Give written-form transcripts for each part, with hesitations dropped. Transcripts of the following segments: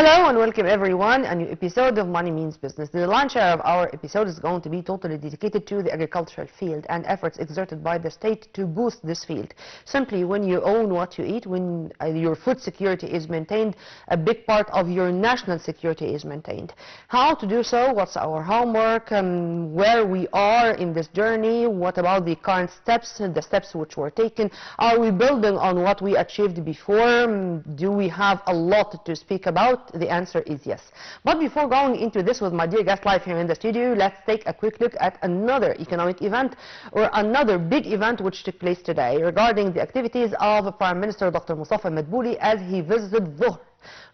Hello and welcome everyone. A new episode of Money Means Business. The lion's share of our episode is going to be totally dedicated to the agricultural field and efforts exerted by the state to boost this field. Simply, when you own what you eat, when your food security is maintained, a big part of your national security is maintained. How to do so? What's our homework? Where we are in this journey? What about the current steps, the steps which were taken? Are we building on what we achieved before? Do we have a lot to speak about? The answer is yes. But before going into this with my dear guest live here in the studio, let's take a quick look at another economic event or another big event which took place today regarding the activities of Prime Minister Dr. Mustafa Madbouli as he visited Dhuhr,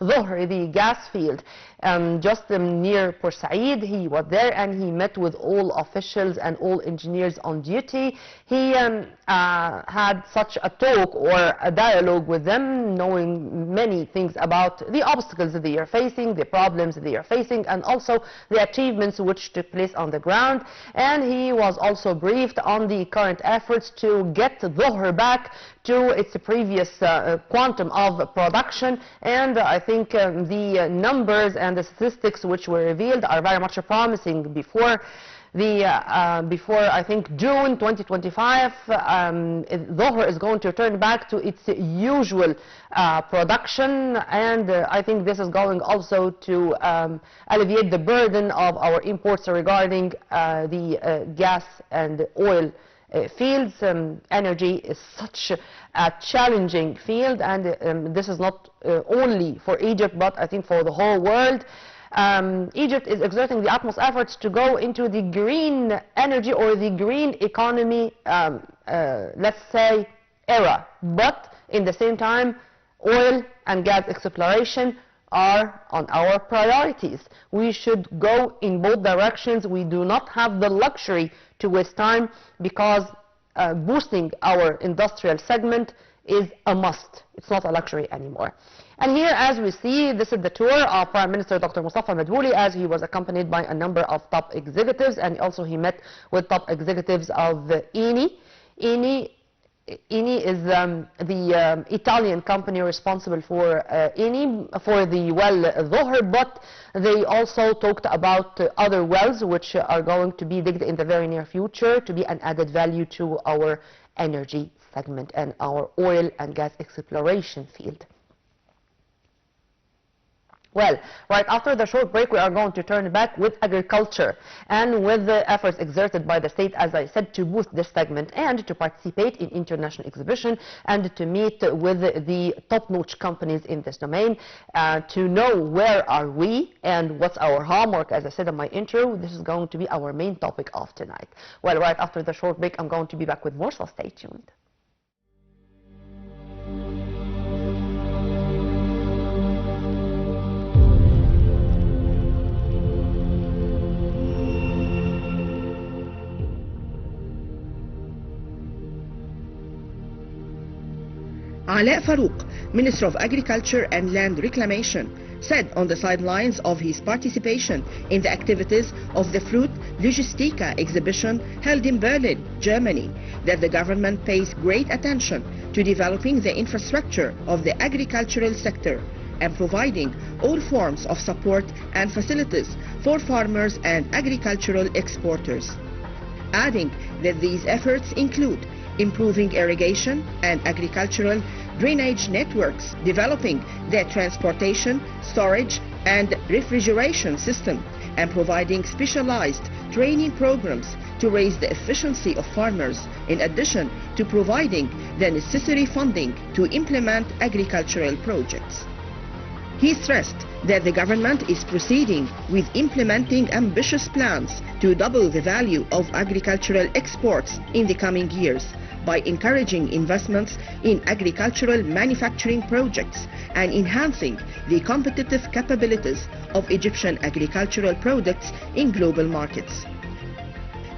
the gas field, just near Port Said. He was there and he met with all officials and all engineers on duty. He had such a talk or a dialogue with them, knowing many things about the obstacles that they are facing, the problems that they are facing, and also the achievements which took place on the ground. And he was also briefed on the current efforts to get Dhuhr back to its previous quantum of production. And I think the numbers and the statistics which were revealed are very much promising. Before I think June 2025, Dhuhr is going to return back to its usual production, and I think this is going also to alleviate the burden of our imports regarding the gas and oil fields. Energy is such a challenging field, and this is not only for Egypt, but I think for the whole world. Egypt is exerting the utmost efforts to go into the green energy or the green economy, let's say, era. But in the same time, oil and gas exploration are on our priorities. We should go in both directions. We do not have the luxury to waste time, because boosting our industrial segment is a must. It's not a luxury anymore. And here, as we see, this is the tour of Prime Minister Dr. Mustafa Madbouli, as he was accompanied by a number of top executives, and also he met with top executives of Eni. Eni is the Italian company responsible for the well Dhuhr, but they also talked about other wells which are going to be digged in the very near future to be an added value to our energy segment and our oil and gas exploration field. Well, right after the short break, we are going to turn back with agriculture and with the efforts exerted by the state, as I said, to boost this segment and to participate in international exhibition and to meet with the top-notch companies in this domain to know where are we and what's our homework. As I said in my intro, this is going to be our main topic of tonight. Well, right after the short break, I'm going to be back with more, so stay tuned. Ala Farouk, Minister of Agriculture and Land Reclamation, said on the sidelines of his participation in the activities of the Fruit Logistica exhibition held in Berlin, Germany, that the government pays great attention to developing the infrastructure of the agricultural sector and providing all forms of support and facilities for farmers and agricultural exporters. Adding that these efforts include improving irrigation and agricultural drainage networks, developing the transportation, storage and refrigeration system, and providing specialized training programs to raise the efficiency of farmers, in addition to providing the necessary funding to implement agricultural projects. He stressed that the government is proceeding with implementing ambitious plans to double the value of agricultural exports in the coming years by encouraging investments in agricultural manufacturing projects and enhancing the competitive capabilities of Egyptian agricultural products in global markets.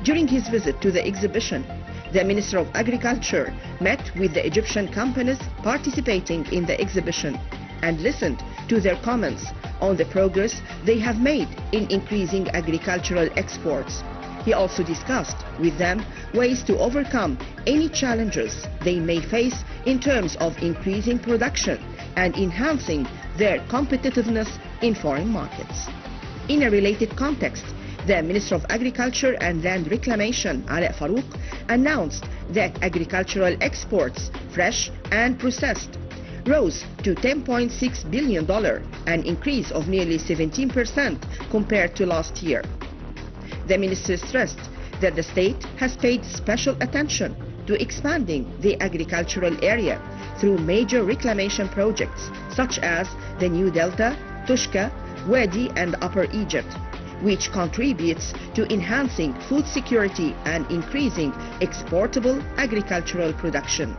During his visit to the exhibition, the Minister of Agriculture met with the Egyptian companies participating in the exhibition and listened to their comments on the progress they have made in increasing agricultural exports. He also discussed with them ways to overcome any challenges they may face in terms of increasing production and enhancing their competitiveness in foreign markets. In a related context, the Minister of Agriculture and Land Reclamation, Alaa Farouk, announced that agricultural exports, fresh and processed, rose to $10.6 billion, an increase of nearly 17% compared to last year. The minister stressed that the state has paid special attention to expanding the agricultural area through major reclamation projects such as the New Delta, Tushka, Wadi and Upper Egypt, which contributes to enhancing food security and increasing exportable agricultural production.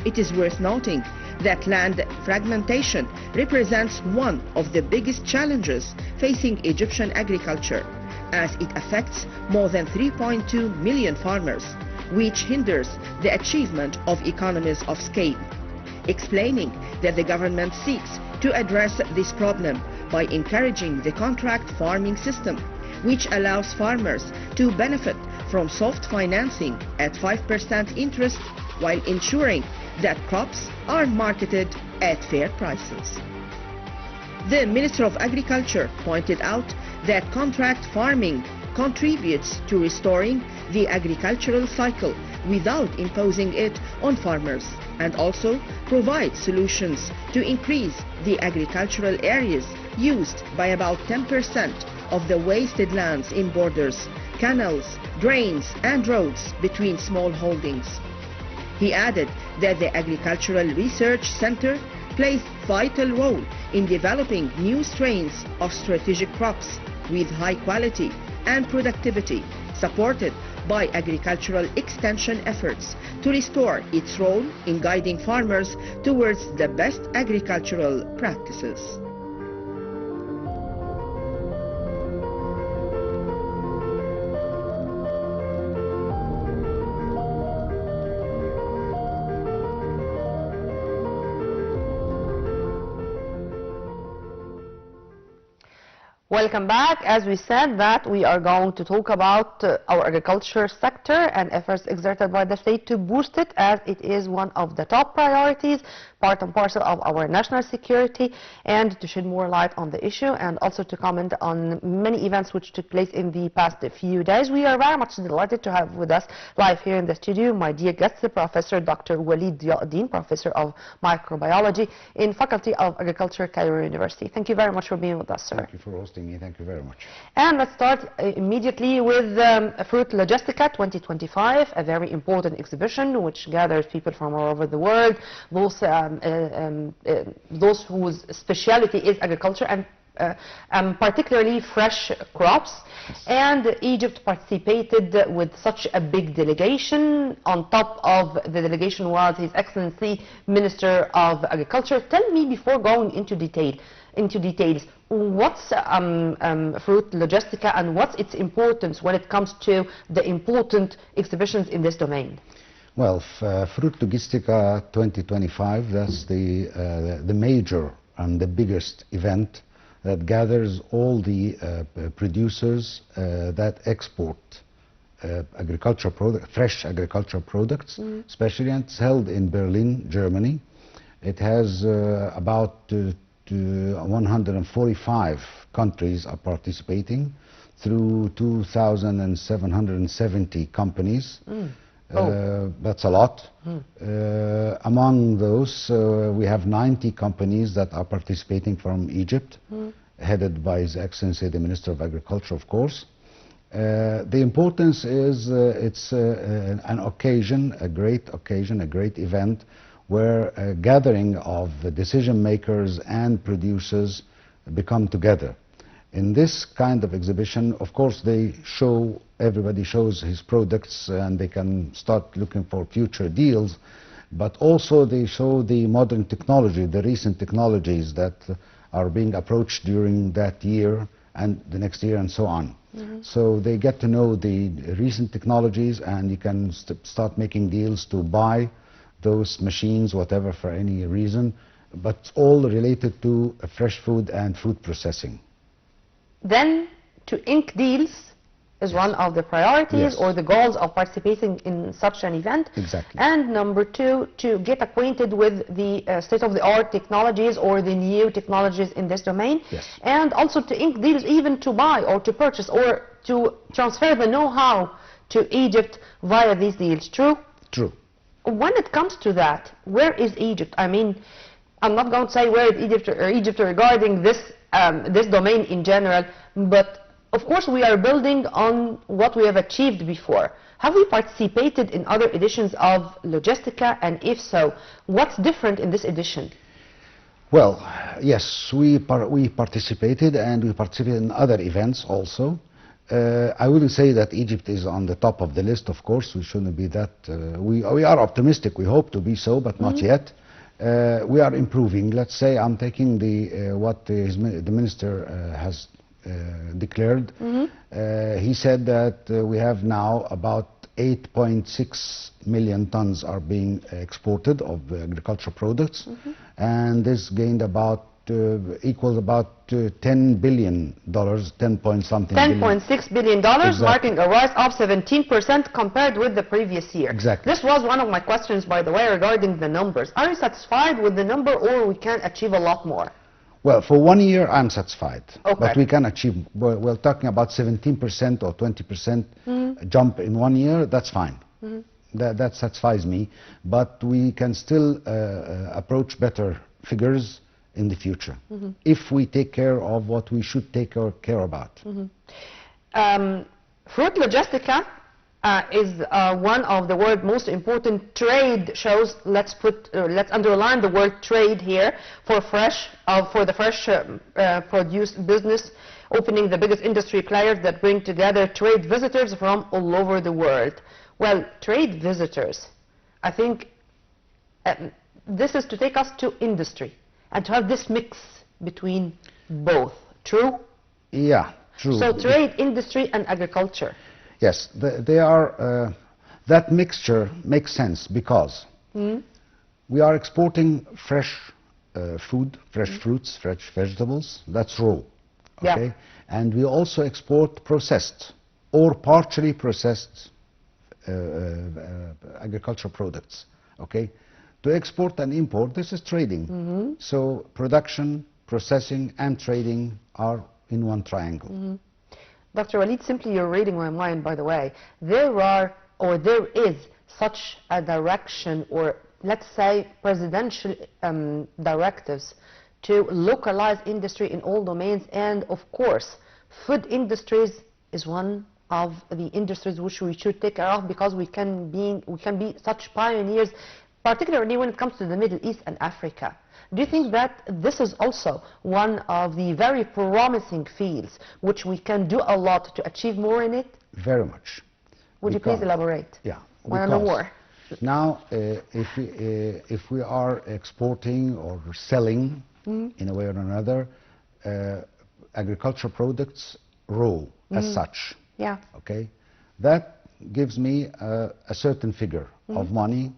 It is worth noting that land fragmentation represents one of the biggest challenges facing Egyptian agriculture, as it affects more than 3.2 million farmers, which hinders the achievement of economies of scale, explaining that the government seeks to address this problem by encouraging the contract farming system, which allows farmers to benefit from soft financing at 5% interest while ensuring that crops are marketed at fair prices. The Minister of Agriculture pointed out that contract farming contributes to restoring the agricultural cycle without imposing it on farmers, and also provides solutions to increase the agricultural areas used by about 10% of the wasted lands in borders, canals, drains and roads between small holdings. He added that the Agricultural Research Center plays a vital role in developing new strains of strategic crops with high quality and productivity, supported by agricultural extension efforts to restore its role in guiding farmers towards the best agricultural practices. Welcome back. As we said that we are going to talk about our agriculture sector and efforts exerted by the state to boost it, as it is one of the top priorities, part and parcel of our national security, and to shed more light on the issue and also to comment on many events which took place in the past few days. We are very much delighted to have with us live here in the studio my dear guest, Professor Dr. Waleed Diaa, Professor of Microbiology in Faculty of Agriculture, Cairo University. Thank you very much for being with us, sir. Thank you for hosting me. Thank you very much. And let's start immediately with Fruit Logistica 2025, a very important exhibition which gathers people from all over the world, those whose specialty is agriculture and particularly fresh crops. And Egypt participated with such a big delegation. On top of the delegation was His Excellency Minister of Agriculture. Tell me, before going into details, what's Fruit Logistica and what's its importance when it comes to the important exhibitions in this domain? Well, Fruit Logistica 2025, that's the major and the biggest event that gathers all the producers that export agricultural products, fresh agricultural products, especially, and it's held in Berlin, Germany. It has about 145 countries are participating through 2,770 companies. That's a lot. Among those, we have 90 companies that are participating from Egypt, headed by His Excellency the Minister of Agriculture, of course. The importance is it's an occasion, a great event, where a gathering of decision makers and producers become together. In this kind of exhibition, of course, everybody shows his products and they can start looking for future deals, but also they show the modern technology, the recent technologies that are being approached during that year and the next year and so on. So they get to know the recent technologies, and you can start making deals to buy those machines, whatever, for any reason, but all related to fresh food and food processing. Then to ink deals is one of the priorities Yes. or the goals of participating in such an event. Exactly. And number two, to get acquainted with the state-of-the-art technologies or the new technologies in this domain. Yes. And also to ink deals, even to buy or to purchase or to transfer the know-how to Egypt via these deals. True? True. When it comes to that, where is Egypt? I mean, I'm not going to say where is Egypt regarding this this domain in general, but of course we are building on what we have achieved before. Have we participated in other editions of Logistica, and if so, what's different in this edition? Well, yes, we participated, and we participated in other events also. I wouldn't say that Egypt is on the top of the list, of course. We shouldn't be that. We are optimistic. We hope to be so, but not yet. We are improving. Let's say I'm taking what the minister has declared. He said that we have now about 8.6 million tons are being exported of agricultural products, and this gained about equals about $10 billion, 10 point something billion. $10.6 billion, Exactly. marking a rise of 17% compared with the previous year. Exactly. This was one of my questions, by the way, regarding the numbers. Are you satisfied with the number, or we can achieve a lot more? Well, for 1 year, I'm satisfied. Okay. But we can achieve, we're talking about 17% or 20% jump in 1 year, that's fine. That satisfies me. But we can still approach better figures in the future if we take care of what we should take care about. Fruit Logistica is one of the world's most important trade shows. Let's underline the word trade here for the fresh produce business, opening the biggest industry players that bring together trade visitors from all over the world. Well, trade visitors, I think this is to take us to industry and to have this mix between both. True? Yeah, true. So trade, industry, and agriculture. Yes, they are. That mixture makes sense because we are exporting fresh food, fresh fruits, fresh vegetables. That's raw. Okay, Yeah. and we also export processed or partially processed agricultural products. Okay, to export and import, this is trading. So production, processing, and trading are in one triangle. Dr. Waleed, simply you're reading my mind, by the way. There is such a direction, or let's say presidential directives to localize industry in all domains, and of course food industries is one of the industries which we should take care of, because we can be such pioneers, particularly when it comes to the Middle East and Africa. Do you think that this is also one of the very promising fields which we can do a lot to achieve more in it? Very much. Would you please elaborate? Yeah. Want to know more? Now, if we are exporting or selling in a way or another agricultural products raw as such, Yeah. okay, that gives me a certain figure of money.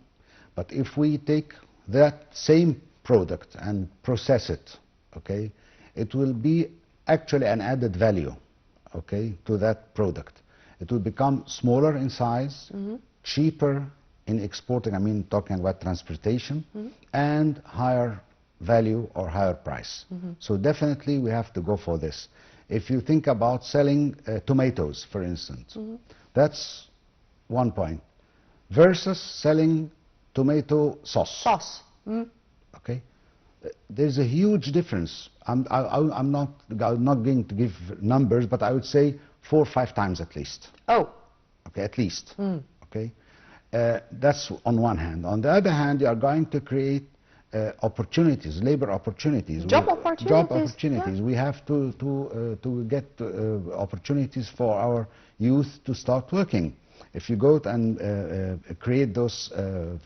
But if we take that same product and process it, okay, it will be actually an added value, okay, to that product. It will become smaller in size, cheaper in exporting, I mean talking about transportation, and higher value or higher price. So definitely we have to go for this. If you think about selling tomatoes, for instance, that's one point, versus selling tomato sauce. Okay, there's a huge difference. I'm not going to give numbers, but I would say 4 or 5 times at least. Oh. Okay, at least. Okay, that's on one hand. On the other hand, you are going to create opportunities, labor opportunities, Job opportunities. Job opportunities. Yeah. We have to get opportunities for our youth to start working. If you go and create those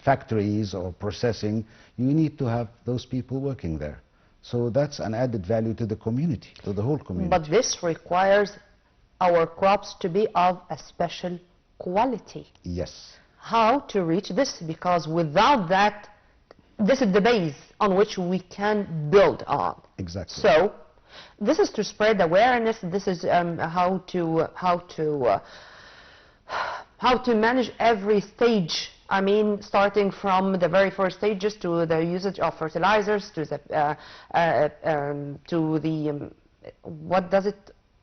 factories or processing, you need to have those people working there. So that's an added value to the community, to the whole community. But this requires our crops to be of a special quality. Yes. How to reach this? Because without that, this is the base on which we can build on. Exactly. So, This is to spread awareness. This is how to manage every stage. I mean, starting from the very first stages to the usage of fertilizers, to the what does it?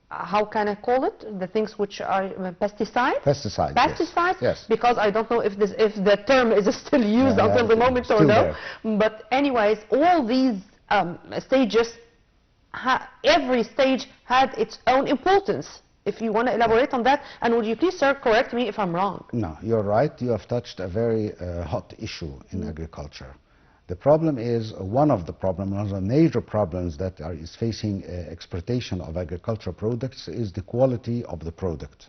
How can I call it? The things which are pesticides. Pesticides. Pesticides. Yes. Because I don't know if the term is still used until the moment or no. But anyways, all these stages, every stage had its own importance. If you want to elaborate on that, and would you please, sir, correct me if I'm wrong? No, you're right. You have touched a very hot issue in agriculture. The problem is, one of the major problems that is facing exportation of agricultural products is the quality of the product.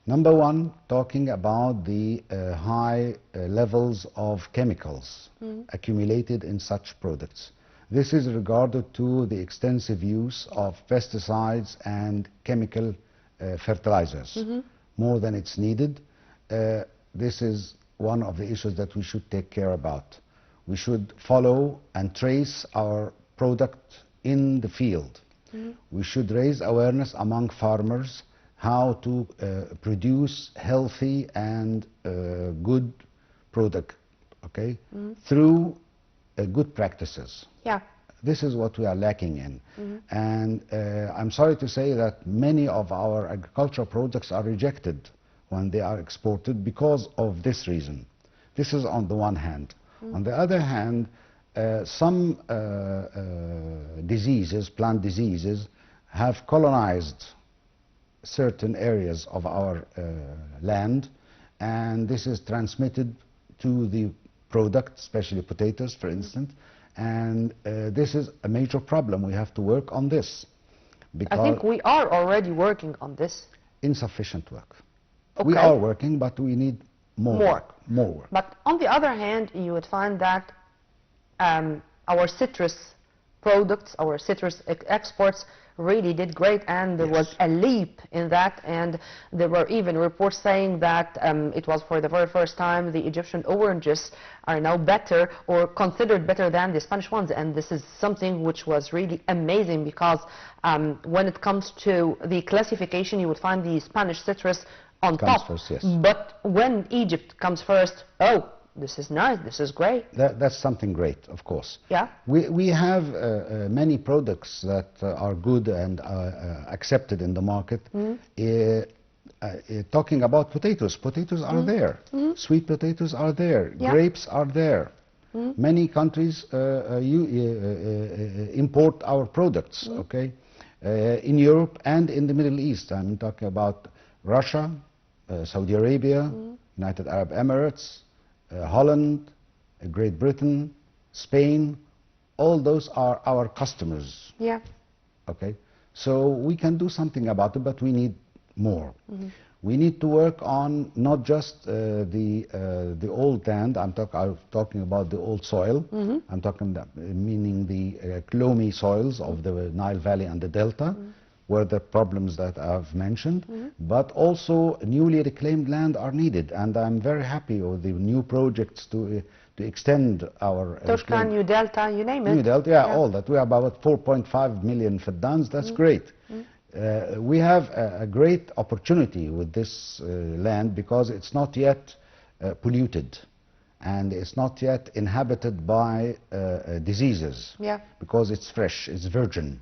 Number one, talking about the high levels of chemicals accumulated in such products. This is regarded to the extensive use of pesticides and chemical fertilizers, more than it's needed. This is one of the issues that we should take care about. We should follow and trace our product in the field. We should raise awareness among farmers how to produce healthy and good product, okay, through good practices. Yeah. This is what we are lacking in. And I'm sorry to say that many of our agricultural products are rejected when they are exported because of this reason. This is on the one hand. On the other hand, some diseases, plant diseases, have colonized certain areas of our land, and this is transmitted to the product, especially potatoes, for instance. And this is a major problem. We have to work on this. I think we are already working on this. Insufficient work. Okay. We are working, but we need more work. But on the other hand, you would find that our citrus products, our citrus exports really did great, and there was a leap in that, and there were even reports saying that it was for the very first time the Egyptian oranges are now better or considered better than the Spanish ones, and this is something which was really amazing because when it comes to the classification, you would find the Spanish citrus on top, first, yes. But when Egypt comes first, oh, this is nice, this is great. That's something great, of course. Yeah. We have many products that are good and accepted in the market. Talking about potatoes, potatoes are there. Sweet potatoes are there. Yeah. Grapes are there. Many countries import our products, okay? In Europe and in the Middle East. I'm talking about Russia, Saudi Arabia, United Arab Emirates, Holland, Great Britain, Spain, all those are our customers. Yeah. Okay, so we can do something about it, but we need more. We need to work on not just the old land. I'm talking about the old soil. I'm talking meaning the loamy soils of the Nile Valley and the Delta, where the problems that I've mentioned, but also newly reclaimed land are needed, and I'm very happy with the new projects to extend our... Toshka, New Delta, you name it. New Delta, yeah, all that. We are about 4.5 million faddans, that's great. We have a great opportunity with this land because it's not yet polluted, and it's not yet inhabited by diseases, because it's fresh, it's virgin.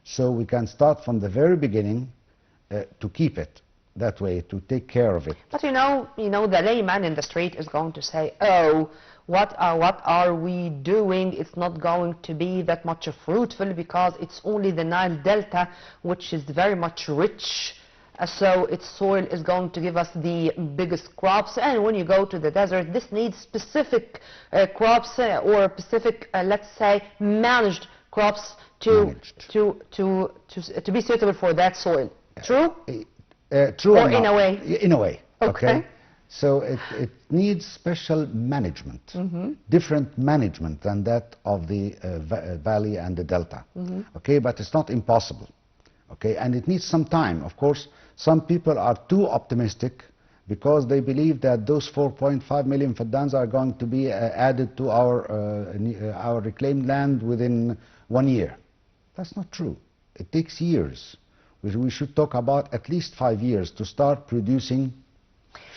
So we can start from the very beginning to keep it that way, to take care of it. But you know, the layman in the street is going to say, oh, what are we doing? It's not going to be that much fruitful because it's only the Nile Delta, which is very much rich. So its soil is going to give us the biggest crops, and when you go to the desert, this needs specific crops or specific, let's say, managed crops to be suitable for that soil. True? True or in a way? In a way. Okay. So it needs special management, different management than that of the valley and the delta. Okay, but it's not impossible. Okay, and it needs some time. Of course, some people are too optimistic because they believe that those 4.5 million faddans are going to be added to our reclaimed land within 1 year. That's not true. It takes years. We should talk about at least 5 years to start producing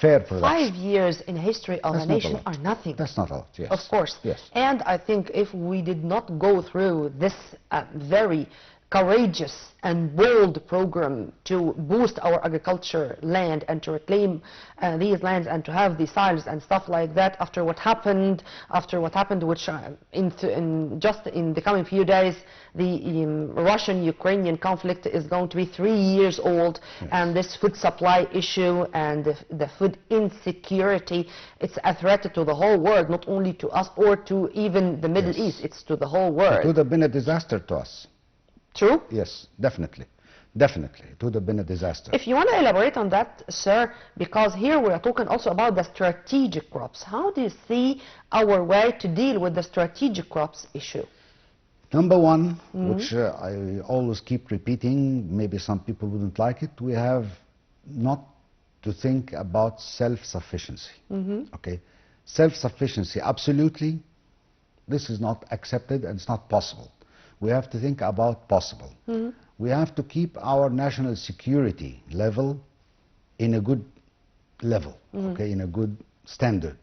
fair production. 5 years in history of That's a not a nation lot. are nothing. That's not a lot, yes. Of course. Yes. And I think if we did not go through this very courageous and bold program to boost our agriculture land and to reclaim these lands and to have the silos and stuff like that after what happened, which just in the coming few days, the Russian-Ukrainian conflict is going to be 3 years old, yes. And this food supply issue and the food insecurity, it's a threat to the whole world, not only to us or to even the Middle Yes. East, it's to the whole world. It would have been a disaster to us. True? Yes, definitely. Definitely. It would have been a disaster. If you want to elaborate on that, sir, because here we are talking also about the strategic crops. How do you see our way to deal with the strategic crops issue? Number one, which I always keep repeating, maybe some people wouldn't like it, we have not to think about self-sufficiency. Okay? Self-sufficiency, absolutely, this is not accepted and it's not possible. We have to think about possible. We have to keep our national security level in a good level, okay, in a good standard.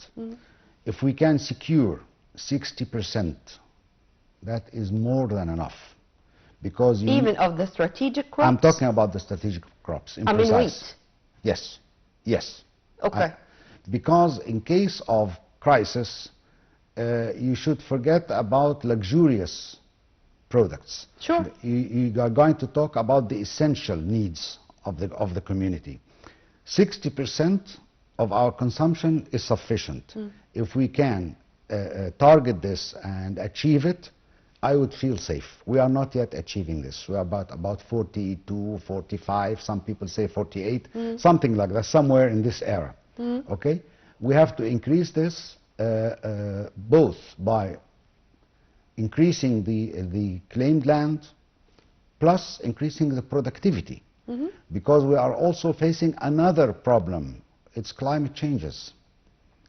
If we can secure 60%, that is more than enough. Because Even of the strategic crops? I'm talking about the strategic crops. I mean wheat. Yes, yes. Okay. Because in case of crisis, you should forget about luxurious products. Sure. You are going to talk about the essential needs of the community. 60% of our consumption is sufficient. If we can target this and achieve it, I would feel safe. We are not yet achieving this. We are about 42, 45, some people say 48, something like that, somewhere in this era. Okay? We have to increase this both by increasing the claimed land plus increasing the productivity. Because we are also facing another problem. It's climate changes.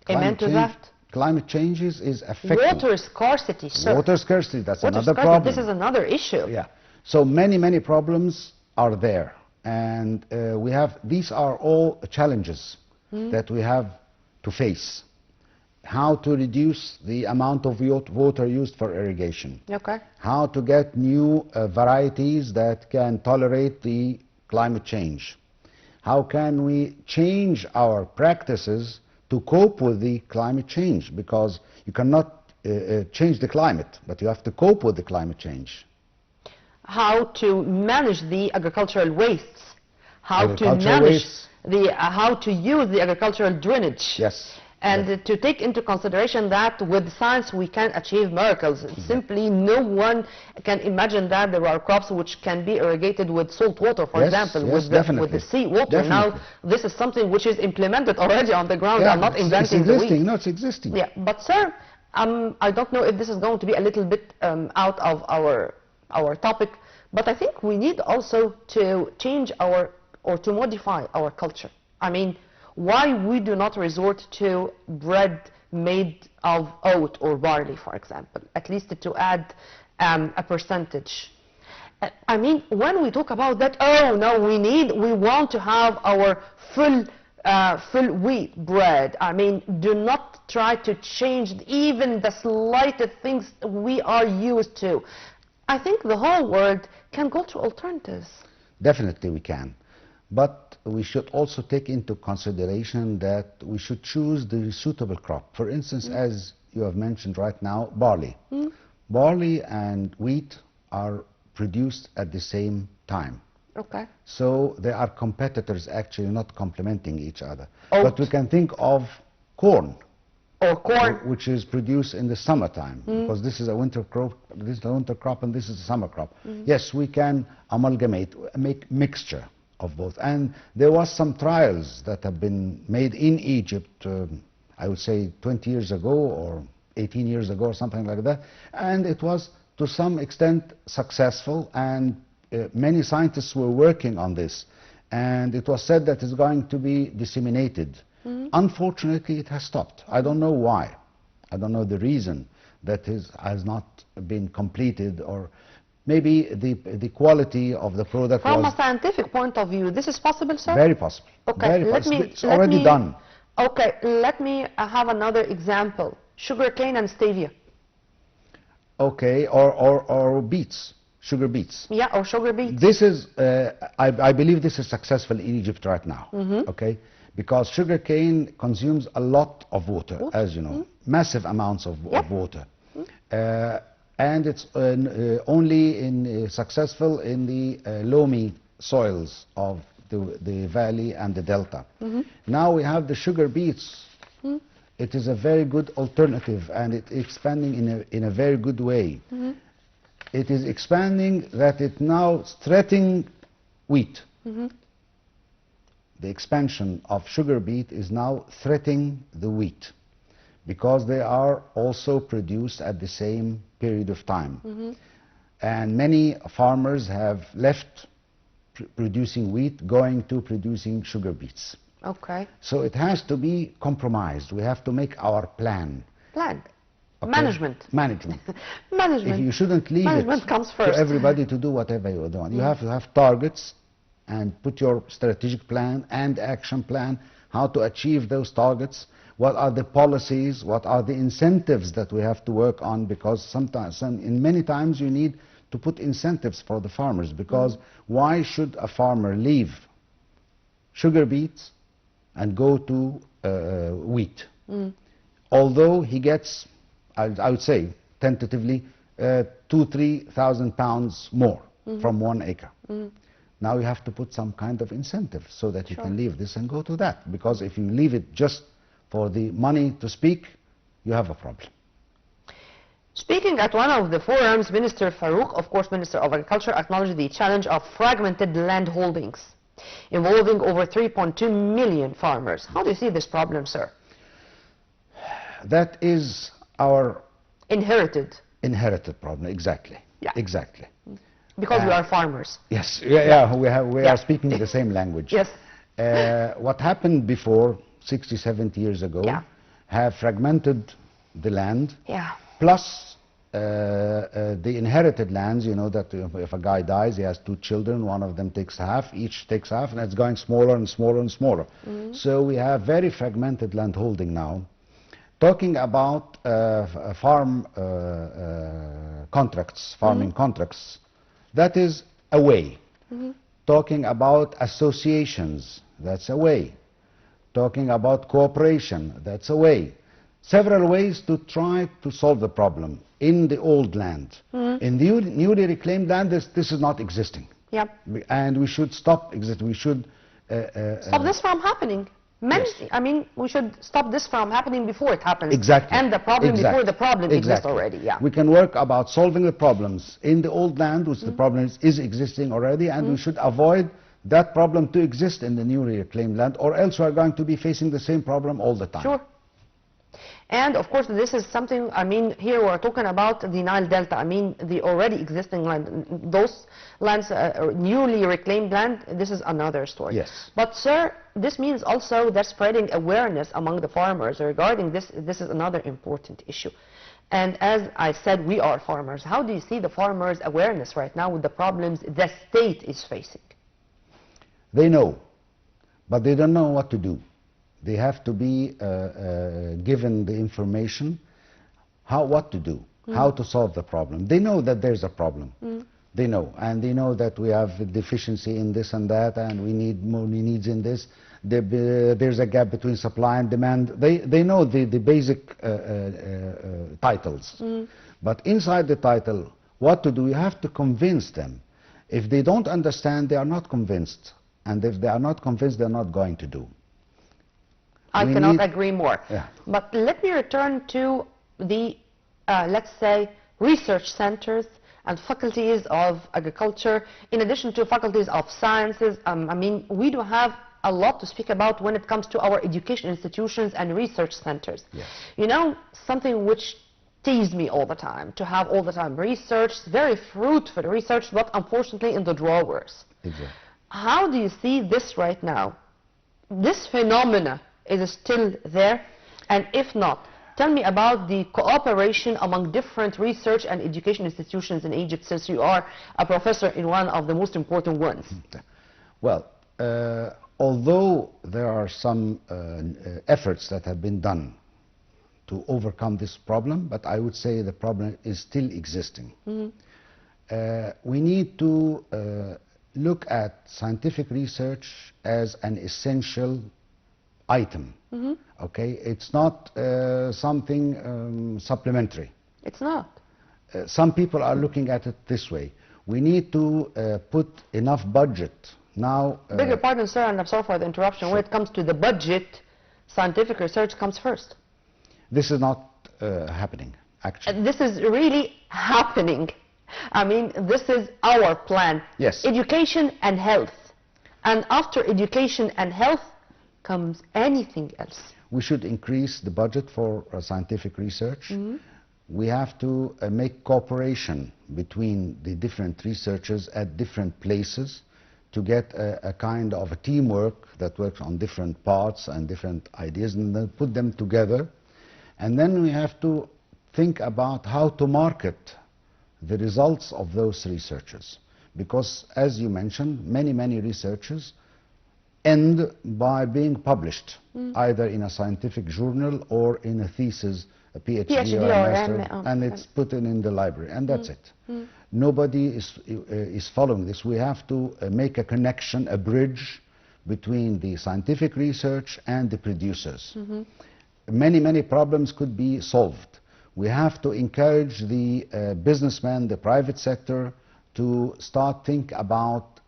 Amen to that. Climate changes is affecting... Water scarcity, sir. Water scarcity, that's Water another scarcity, problem. This is another issue. Yeah. So many problems are there. And these are all challenges that we have to face. How to reduce the amount of water used for irrigation. Okay. How to get new varieties that can tolerate the climate change. How can we change our practices to cope with the climate change? Because you cannot change the climate, but you have to cope with the climate change. How to manage the agricultural wastes. How to Agricultural manage wastes. how to use the agricultural drainage. Yes. And to take into consideration that with science we can achieve miracles. Simply no one can imagine that there are crops which can be irrigated with salt water, for example, with the sea water. Now this is something which is implemented already on the ground. I'm not inventing the wheel. No, it's existing. Yeah, but sir, I don't know if this is going to be a little bit out of our topic, but I think we need also to change or to modify our culture. I mean, why we do not resort to bread made of oat or barley, for example, at least to add a percentage. I mean, when we talk about that, oh no, we want to have our full wheat bread. I mean, do not try to change even the slightest things we are used to. I think the whole world can go to alternatives. Definitely we can. But we should also take into consideration that we should choose the suitable crop. For instance, as you have mentioned right now, barley. Barley and wheat are produced at the same time. Okay. So they are competitors, actually not complementing each other. Oat. But we can think of corn. Or corn. Which is produced in the summertime, because this is a winter crop, this is a winter crop, and this is a summer crop. Yes, we can amalgamate, make mixture of both. And there was some trials that have been made in Egypt, I would say 20 years ago or 18 years ago or something like that. And it was to some extent successful, and many scientists were working on this. And it was said that it's going to be disseminated. Unfortunately, it has stopped. I don't know why. I don't know the reason that has not been completed, or maybe the quality of the product From a was scientific point of view, this is possible, sir? very possible. Okay, Very let possible. me... It's already done. Okay, let me have another example. Sugarcane and stevia. Okay, or beets, sugar beets. Yeah, or sugar beets. This is, I believe this is successful in Egypt right now, Mm-hmm. okay? Because sugarcane consumes a lot of water, as you know, massive amounts of water. And it's only successful in the loamy soils of the valley and the delta. Now we have the sugar beets. It is a very good alternative, and it's expanding in a very good way. It is expanding that it now threatening wheat. The expansion of sugar beet is now threatening the wheat, because they are also produced at the same period of time. And many farmers have left producing wheat, going to producing sugar beets. Okay. So it has to be compromised. We have to make our plan. Plan. Okay? Management. Management. Management. If you shouldn't leave Management it comes to first. everybody to do whatever you want. You have to have targets and put your strategic plan and action plan, how to achieve those targets, what are the policies, what are the incentives that we have to work on, because sometimes, in many times you need to put incentives for the farmers, because why should a farmer leave sugar beets and go to wheat? Although he gets, I would say, tentatively, 2,000–3,000 pounds more from 1 acre. Now you have to put some kind of incentive so that you can leave this and go to that. Because if you leave it just for the money to speak, you have a problem. Speaking at one of the forums, Minister Farouk, of course Minister of Agriculture, acknowledged the challenge of fragmented land holdings involving over 3.2 million farmers. How do you see this problem, sir? That is our Inherited. problem, exactly. Yeah. Exactly. Because we are farmers. Yes, we are speaking the same language. Yes. What happened before, 60, 70 years ago, have fragmented the land, plus the inherited lands. You know that if a guy dies, he has 2 children, one of them takes half, each takes half, and it's going smaller and smaller and smaller. So we have very fragmented land holding now. Talking about farm contracts, farming contracts, that is a way. Talking about associations, that's a way. Talking about cooperation, that's a way. Several ways to try to solve the problem in the old land. In the newly reclaimed land, this is not existing. And we should stop existing. We should stop this from happening. I mean, we should stop this from happening before it happens. Exactly. And the problem before the problem exists already. We can work about solving the problems in the old land, which the problem is existing already, and we should avoid that problem to exist in the newly reclaimed land, or else we are going to be facing the same problem all the time. Sure. And of course, this is something, I mean, here we're talking about the Nile Delta. I mean, the already existing land. Those lands, newly reclaimed land, this is another story. Yes. But sir, this means also that spreading awareness among the farmers regarding this is another important issue. And as I said, we are farmers. How do you see the farmers' awareness right now with the problems the state is facing? They know, but they don't know what to do. They have to be given the information, what to do, how to solve the problem. They know that there's a problem. They know, and they know that we have a deficiency in this and that, and we need more needs in this. There's a gap between supply and demand. They know the basic titles. But inside the title, what to do, you have to convince them. If they don't understand, they are not convinced. And if they are not convinced, they're not going to do. I cannot agree more. Yeah. But let me return to the, let's say, research centers and faculties of agriculture, in addition to faculties of sciences. I mean, we do have a lot to speak about when it comes to our education institutions and research centers. Yes. You know, something which teased me all the time, to have all the time research, very fruitful research, but unfortunately in the drawers. Exactly. How do you see this right now? This phenomena is still there? And if not, tell me about the cooperation among different research and education institutions in Egypt, since you are a professor in one of the most important ones. Well, although there are some efforts that have been done to overcome this problem, but I would say the problem is still existing. We need to look at scientific research as an essential item. Okay, it's not something supplementary. It's not. Some people are looking at it this way. We need to put enough budget now. Beg your pardon, sir, and I'm sorry for the interruption. Sure. When it comes to the budget, scientific research comes first. This is not happening, actually. And this is really happening. I mean, this is our plan. Yes. Education and health. And after education and health comes anything else. We should increase the budget for scientific research. We have to make cooperation between the different researchers at different places to get a kind of a teamwork that works on different parts and different ideas, and then put them together. And then we have to think about how to market the results of those researchers. Because, as you mentioned, many researchers end by being published, either in a scientific journal or in a thesis, a PhD or a master, and it's put in the library, and that's it. Nobody is following this. We have to make a connection, a bridge between the scientific research and the producers. Many problems could be solved. We have to encourage the businessmen, the private sector, to start think about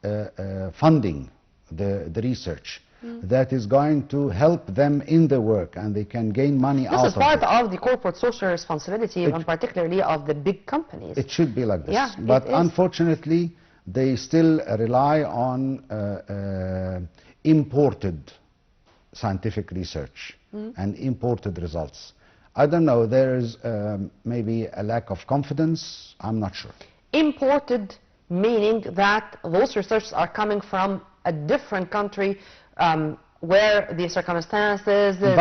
funding the research that is going to help them in their work, and they can gain money out of it. This is part of the corporate social responsibility, and particularly of the big companies. It should be like this. Yeah, but unfortunately, they still rely on imported scientific research and imported results. I don't know, there is maybe a lack of confidence, I'm not sure. Imported meaning that those researchers are coming from a different country where the circumstances, the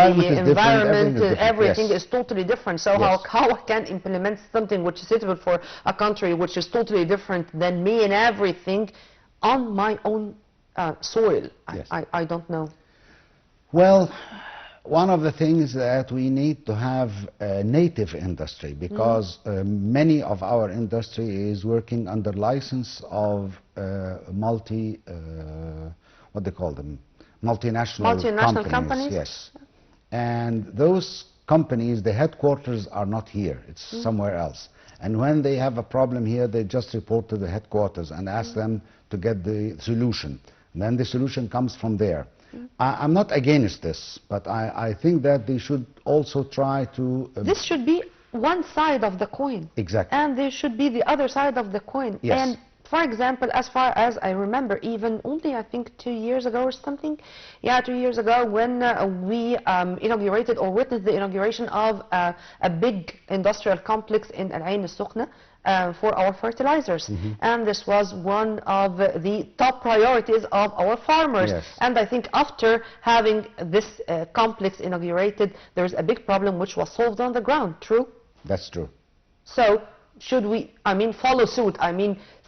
environment, everything is totally different. So how I can implement something which is suitable for a country which is totally different than me and everything on my own soil? I don't know. Well, one of the things that we need to have a native industry, because many of our industry is working under license of what they call them, multinational companies. Yes, and those companies, the headquarters are not here; it's somewhere else. And when they have a problem here, they just report to the headquarters and ask them to get the solution. And then the solution comes from there. I'm not against this, but I think that they should also try to... This should be one side of the coin. Exactly. And there should be the other side of the coin. Yes. And for example, as far as I remember, even only I think 2 years ago or something, 2 years ago, when we inaugurated or witnessed the inauguration of a big industrial complex in Al Ain al-Sukhna, for our fertilizers. And this was one of the top priorities of our farmers. Yes. And I think after having this complex inaugurated, there's a big problem which was solved on the ground. True? That's true. So should we, follow suit?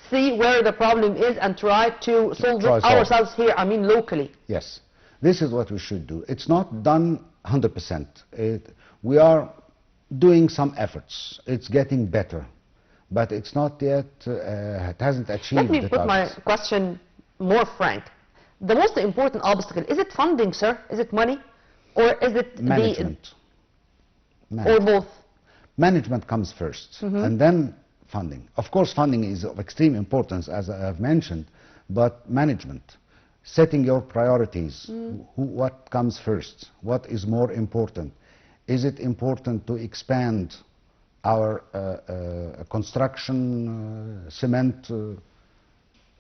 See where the problem is and try to solve it ourselves here, locally. Yes. This is what we should do. It's not done 100%. We are doing some efforts. It's getting better. But it's not yet, it hasn't achieved the targets. Let me put my question more frank. The most important obstacle, is it funding, sir? Is it money? Or is it management? Or both? Management comes first, and then funding. Of course, funding is of extreme importance, as I have mentioned, but management, setting your priorities, what comes first, what is more important. Is it important to expand our construction cement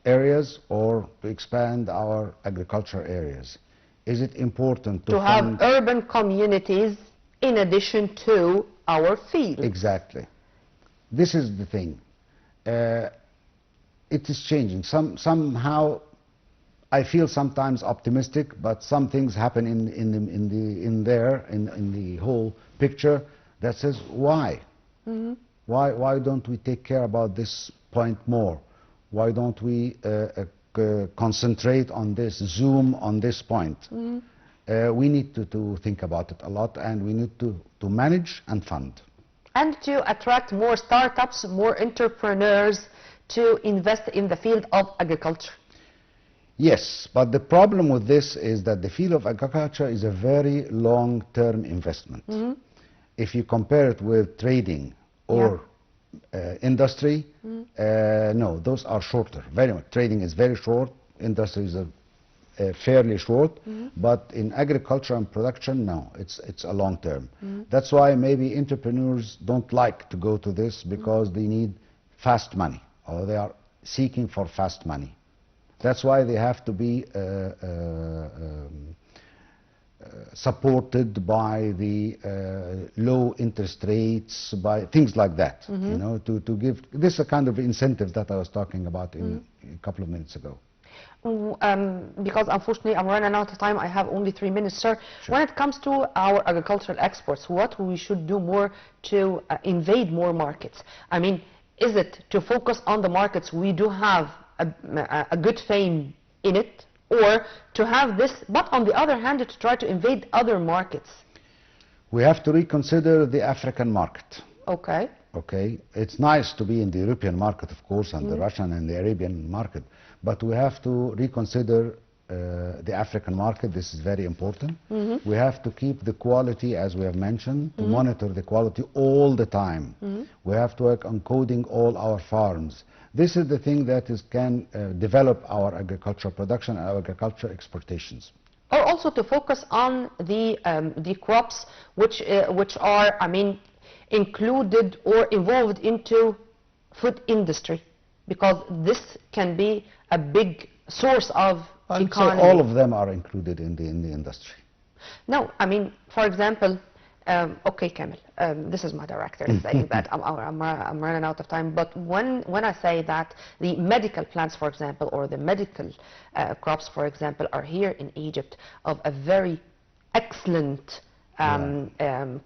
areas, or to expand our agriculture areas? Is it important to have urban communities in addition to our fields? Exactly. This is the thing. It is changing. Somehow I feel sometimes optimistic, but some things happen in the whole picture that says, why? Why don't we take care about this point more? Why don't we concentrate on this, zoom on this point? We need to think about it a lot, and we need to manage and fund. And to attract more startups, more entrepreneurs to invest in the field of agriculture. Yes, but the problem with this is that the field of agriculture is a very long-term investment. If you compare it with trading or industry, no, those are shorter, very much. Trading is very short, industry is fairly short, but in agriculture and production, no, it's a long term. That's why maybe entrepreneurs don't like to go to this, because they need fast money, or they are seeking for fast money. That's why they have to be supported by the low interest rates, by things like that, you know, to give this a kind of incentive that I was talking about in a couple of minutes ago. Because unfortunately I'm running out of time, I have only 3 minutes, sir. Sure. When it comes to our agricultural exports, what we should do more to invade more markets? I mean, is it to focus on the markets we do have a good fame in it, or to have this, but on the other hand, to try to invade other markets? We have to reconsider the African market. Okay. Okay, it's nice to be in the European market, of course, and the Russian and the Arabian market, but we have to reconsider the African market. This is very important. We have to keep the quality, as we have mentioned, to monitor the quality all the time. We have to work on coding all our farms. This is the thing that can develop our agricultural production and our agricultural exportations. Or also to focus on the crops which are, I mean, included or involved into food industry, because this can be a big source of economy. So all of them are included in the industry. No, I mean, for example, okay, Kamel, this is my director saying that I'm running out of time, but when I say that the medical plants, for example, or the medical crops, for example, are here in Egypt of a very excellent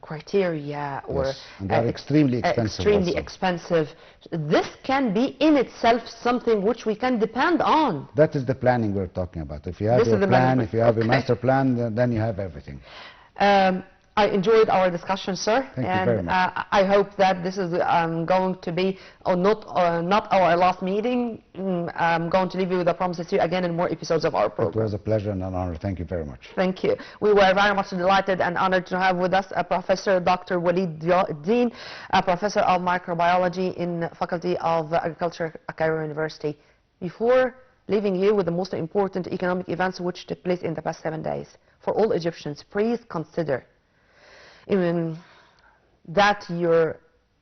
criteria, or yes, and they're extremely expensive. Extremely expensive. This can be in itself something which we can depend on. That is the planning we're talking about. If you have your plan, if you have a master plan, then you have everything. I enjoyed our discussion, sir. Thank you very much. I hope that this is going to be not our last meeting. I'm going to leave you with a promise to see you again in more episodes of our program. It was a pleasure and an honor. Thank you very much. Thank you. We were very much delighted and honored to have with us Professor Dr. Waleed Diaa, a professor of microbiology in the Faculty of Agriculture at Cairo University. Before leaving you with the most important economic events which took place in the past 7 days, for all Egyptians, please consider that your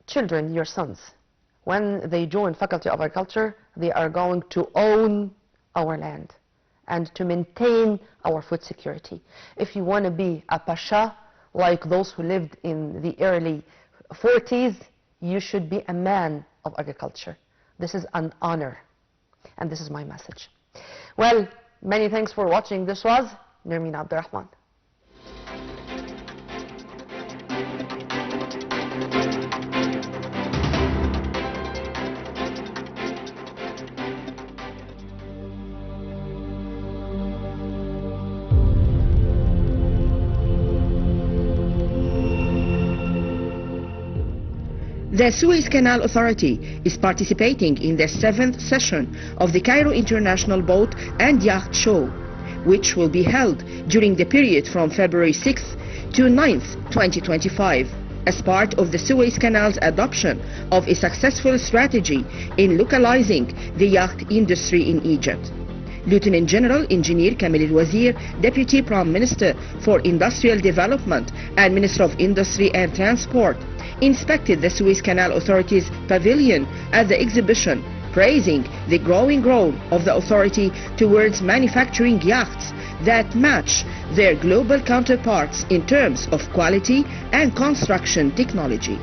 children, your sons, when they join Faculty of Agriculture, they are going to own our land and to maintain our food security. If you want to be a pasha like those who lived in the early 40s, you should be a man of agriculture. This is an honor, and this is my message. Well, many thanks for watching. This was Nermeen Abdurrahman. The Suez Canal Authority is participating in the 7th session of the Cairo International Boat and Yacht Show, which will be held during the period from February 6th to 9th, 2025, as part of the Suez Canal's adoption of a successful strategy in localizing the yacht industry in Egypt. Lieutenant General Engineer Kamil El-Wazir, Deputy Prime Minister for Industrial Development and Minister of Industry and Transport, inspected the Suez Canal Authority's pavilion at the exhibition, praising the growing role of the authority towards manufacturing yachts that match their global counterparts in terms of quality and construction technology.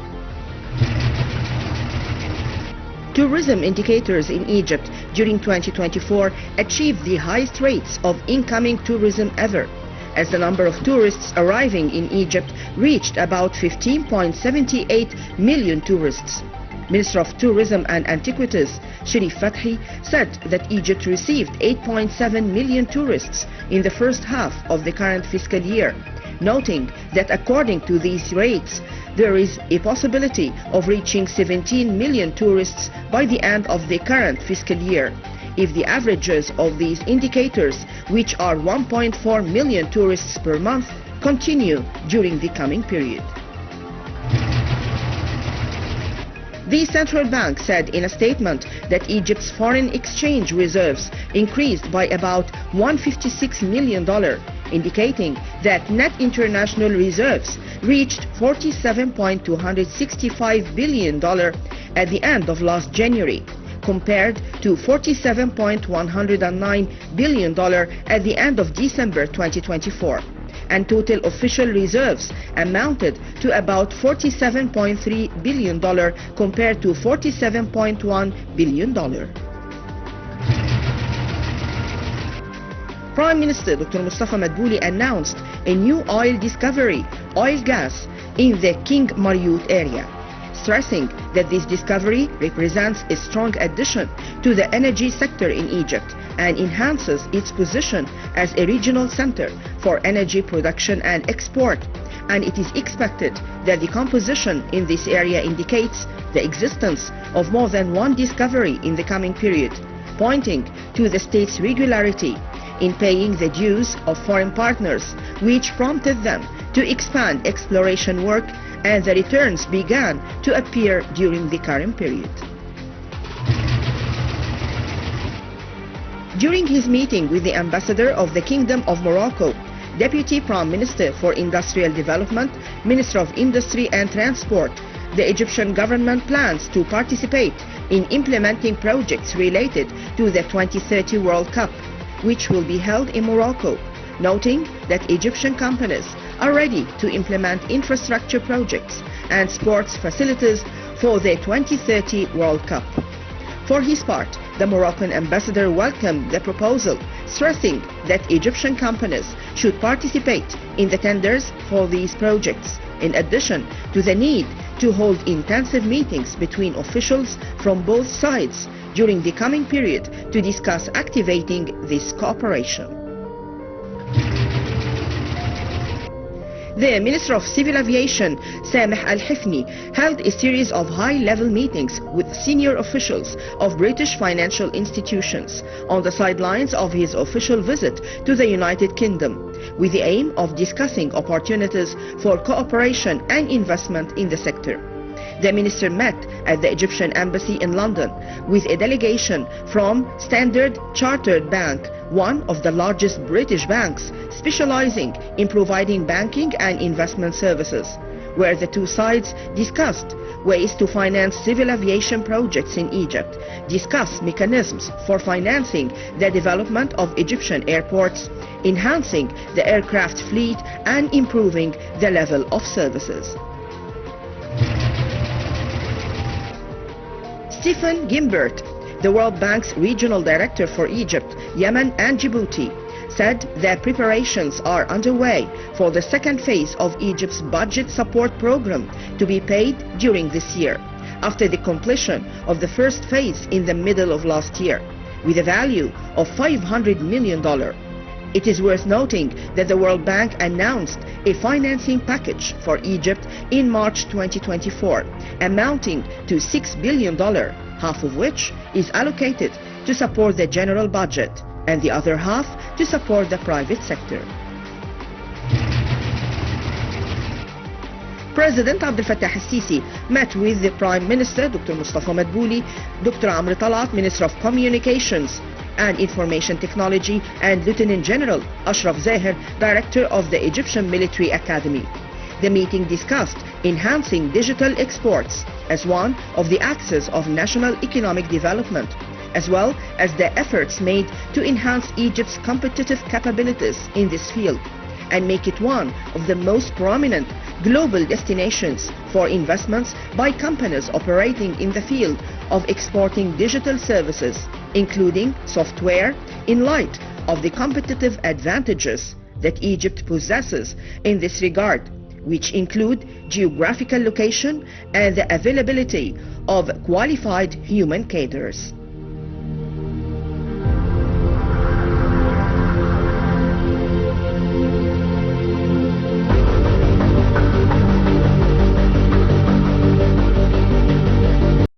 Tourism indicators in Egypt during 2024 achieved the highest rates of incoming tourism ever, as the number of tourists arriving in Egypt reached about 15.78 million tourists. Minister of Tourism and Antiquities, Sherif Fathi, said that Egypt received 8.7 million tourists in the first half of the current fiscal year, noting that according to these rates, there is a possibility of reaching 17 million tourists by the end of the current fiscal year, if the averages of these indicators, which are 1.4 million tourists per month, continue during the coming period. The central bank said in a statement that Egypt's foreign exchange reserves increased by about $156 million, indicating that net international reserves reached $47.265 billion at the end of last January, compared to $47.109 billion at the end of December 2024. And total official reserves amounted to about $47.3 billion compared to $47.1 billion. Prime Minister Dr. Mustafa Madbouli announced a new oil discovery, oil gas, in the King Mariut area, stressing that this discovery represents a strong addition to the energy sector in Egypt and enhances its position as a regional center for energy production and export. And it is expected that the composition in this area indicates the existence of more than one discovery in the coming period, pointing to the state's regularity in paying the dues of foreign partners, which prompted them to expand exploration work, and the returns began to appear during the current period. During his meeting with the ambassador of the Kingdom of Morocco, Deputy Prime Minister for Industrial Development, Minister of Industry and Transport, the Egyptian government plans to participate in implementing projects related to the 2030 World Cup, which will be held in Morocco, noting that Egyptian companies are ready to implement infrastructure projects and sports facilities for the 2030 World Cup. For his part, the Moroccan ambassador welcomed the proposal, stressing that Egyptian companies should participate in the tenders for these projects, in addition to the need to hold intensive meetings between officials from both sides during the coming period to discuss activating this cooperation. The Minister of Civil Aviation, Sameh Al-Hifni, held a series of high-level meetings with senior officials of British financial institutions on the sidelines of his official visit to the United Kingdom, with the aim of discussing opportunities for cooperation and investment in the sector. The minister met at the Egyptian Embassy in London with a delegation from Standard Chartered Bank, one of the largest British banks specializing in providing banking and investment services, where the two sides discussed ways to finance civil aviation projects in Egypt, discuss mechanisms for financing the development of Egyptian airports, enhancing the aircraft fleet, and improving the level of services. Stephen Gimbert, the World Bank's Regional Director for Egypt, Yemen and Djibouti, said that preparations are underway for the second phase of Egypt's budget support program to be paid during this year, after the completion of the first phase in the middle of last year, with a value of $500 million. It is worth noting that the World Bank announced a financing package for Egypt in March 2024, amounting to $6 billion, half of which is allocated to support the general budget, and the other half to support the private sector. President Abdel Fattah al-Sisi met with the Prime Minister Dr. Mustafa Madbouli, Dr. Amr Talat, Minister of Communications and Information Technology, and Lieutenant General Ashraf Zahir, Director of the Egyptian Military Academy. The meeting discussed enhancing digital exports as one of the axes of national economic development, as well as the efforts made to enhance Egypt's competitive capabilities in this field and make it one of the most prominent global destinations for investments by companies operating in the field of exporting digital services, including software, in light of the competitive advantages that Egypt possesses in this regard, which include geographical location and the availability of qualified human cadres.